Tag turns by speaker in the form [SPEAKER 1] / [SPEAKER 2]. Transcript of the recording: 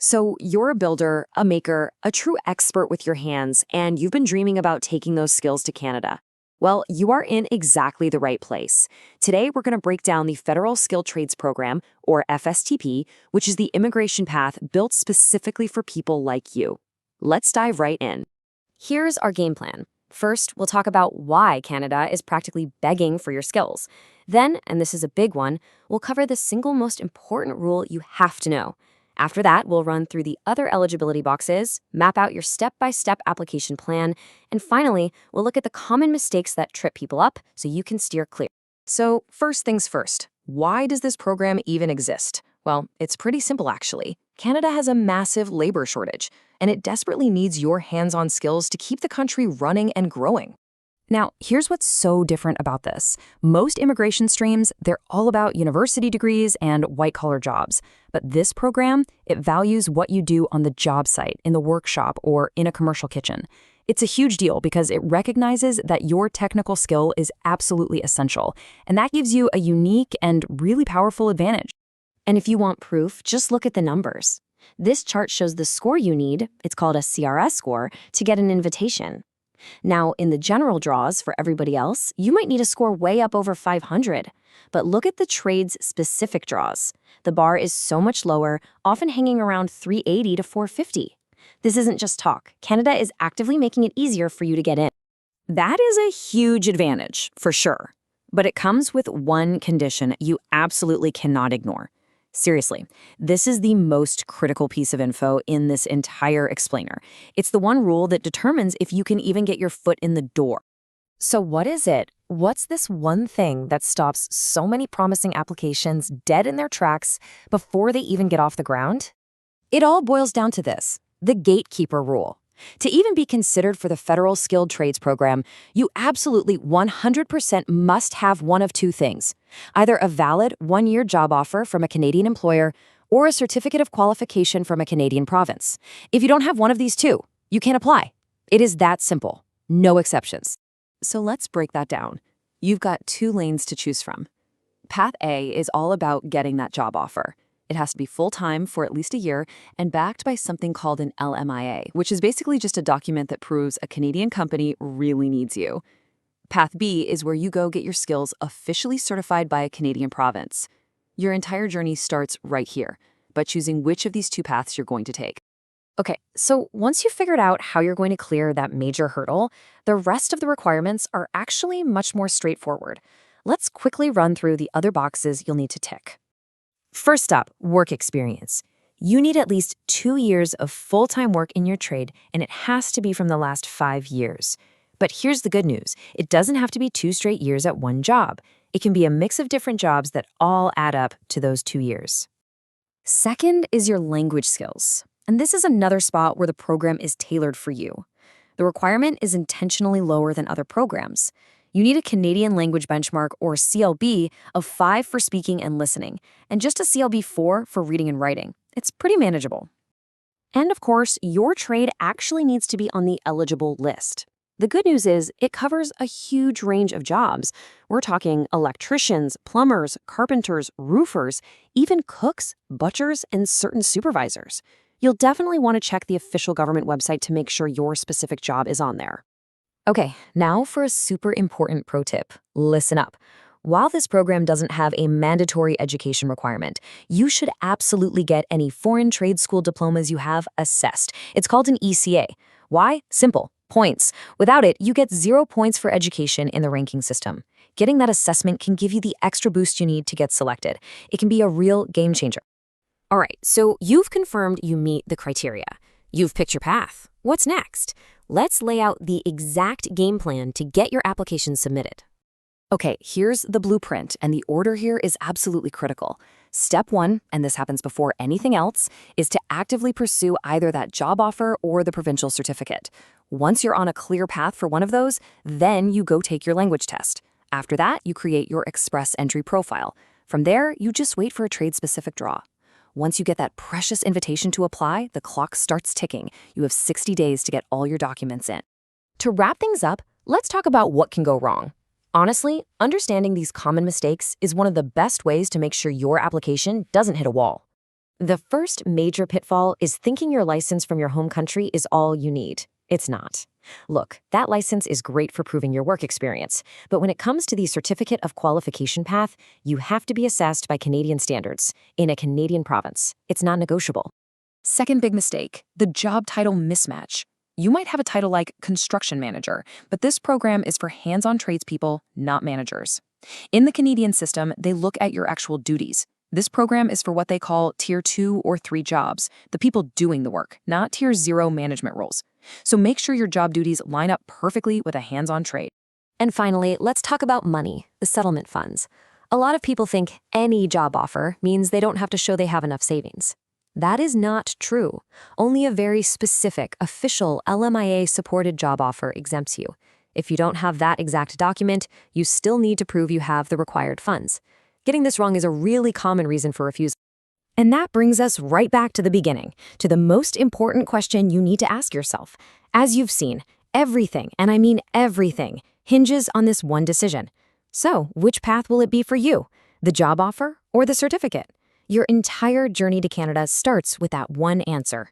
[SPEAKER 1] So you're a builder, a maker, a true expert with your hands, and you've been dreaming about taking those skills to Canada. Well, you are in exactly the right place. Today, we're going to break down the Federal Skilled Trades Program, or FSTP, which is the immigration path built specifically for people like you. Let's dive right in. Here's our game plan. First, we'll talk about why Canada is practically begging for your skills. Then, and this is a big one, we'll cover the single most important rule you have to know. After that, we'll run through the other eligibility boxes, map out your step-by-step application plan, and finally, we'll look at the common mistakes that trip people up so you can steer clear. So, first things first, why does this program even exist? Well, it's pretty simple actually. Canada has a massive labor shortage, and it desperately needs your hands-on skills to keep the country running and growing. Now, here's what's so different about this. Most immigration streams, they're all about university degrees and white-collar jobs. But this program, it values what you do on the job site, in the workshop, or in a commercial kitchen. It's a huge deal because it recognizes that your technical skill is absolutely essential, and that gives you a unique and really powerful advantage. And if you want proof, just look at the numbers. This chart shows the score you need, it's called a CRS score, to get an invitation. Now, in the general draws for everybody else, you might need a score way up over 500. But look at the trades-specific draws. The bar is so much lower, often hanging around 380 to 450. This isn't just talk. Canada is actively making it easier for you to get in. That is a huge advantage, for sure. But it comes with one condition you absolutely cannot ignore. Seriously, this is the most critical piece of info in this entire explainer. It's the one rule that determines if you can even get your foot in the door. So what is it? What's this one thing that stops so many promising applications dead in their tracks before they even get off the ground? It all boils down to this, the gatekeeper rule. To even be considered for the Federal Skilled Trades Program, you absolutely 100% must have one of two things. Either a valid one-year job offer from a Canadian employer or a certificate of qualification from a Canadian province. If you don't have one of these two, you can't apply. It is that simple. No exceptions. So let's break that down. You've got two lanes to choose from. Path A is all about getting that job offer. It has to be full-time for at least a year and backed by something called an LMIA, which is basically just a document that proves a Canadian company really needs you. Path B is where you go get your skills officially certified by a Canadian province. Your entire journey starts right here, by choosing which of these two paths you're going to take. Okay, so once you've figured out how you're going to clear that major hurdle, the rest of the requirements are actually much more straightforward. Let's quickly run through the other boxes you'll need to tick. First up, work experience. You need at least 2 years of full-time work in your trade, and it has to be from the last 5 years. But here's the good news. It doesn't have to be 2 straight years at one job. It can be a mix of different jobs that all add up to those 2 years. Second is your language skills. And this is another spot where the program is tailored for you. The requirement is intentionally lower than other programs. You need a Canadian language benchmark, or CLB, of 5 for speaking and listening, and just a CLB 4 for reading and writing. It's pretty manageable. And of course, your trade actually needs to be on the eligible list. The good news is it covers a huge range of jobs. We're talking electricians, plumbers, carpenters, roofers, even cooks, butchers, and certain supervisors. You'll definitely want to check the official government website to make sure your specific job is on there. Okay, now for a super important pro tip. Listen up. While this program doesn't have a mandatory education requirement, you should absolutely get any foreign trade school diplomas you have assessed. It's called an ECA. Why? Simple. Points. Without it, you get 0 points for education in the ranking system. Getting that assessment can give you the extra boost you need to get selected. It can be a real game changer. All right, so you've confirmed you meet the criteria. You've picked your path. What's next? Let's lay out the exact game plan to get your application submitted. Okay, here's the blueprint, and the order here is absolutely critical. Step 1, and this happens before anything else, is to actively pursue either that job offer or the provincial certificate. Once you're on a clear path for one of those, then you go take your language test. After that, you create your express entry profile. From there, you just wait for a trade-specific draw. Once you get that precious invitation to apply, the clock starts ticking. You have 60 days to get all your documents in. To wrap things up, let's talk about what can go wrong. Honestly, understanding these common mistakes is one of the best ways to make sure your application doesn't hit a wall.
[SPEAKER 2] The first major pitfall is thinking your license from your home country is all you need. It's not. Look, that license is great for proving your work experience, but when it comes to the certificate of qualification path, you have to be assessed by Canadian standards in a Canadian province. It's non-negotiable.
[SPEAKER 3] Second big mistake, the job title mismatch. You might have a title like construction manager, but this program is for hands-on tradespeople, not managers. In the Canadian system, they look at your actual duties. This program is for what they call Tier 2 or 3 jobs, the people doing the work, not Tier 0 management roles. So make sure your job duties line up perfectly with a hands-on trade.
[SPEAKER 2] And finally, let's talk about money, the settlement funds. A lot of people think any job offer means they don't have to show they have enough savings. That is not true. Only a very specific, official LMIA-supported job offer exempts you. If you don't have that exact document, you still need to prove you have the required funds. Getting this wrong is a really common reason for refusal. And that brings us right back to the beginning, to the most important question you need to ask yourself. As you've seen, everything, and I mean everything, hinges on this one decision. So, which path will it be for you? The job offer or the certificate? Your entire journey to Canada starts with that one answer.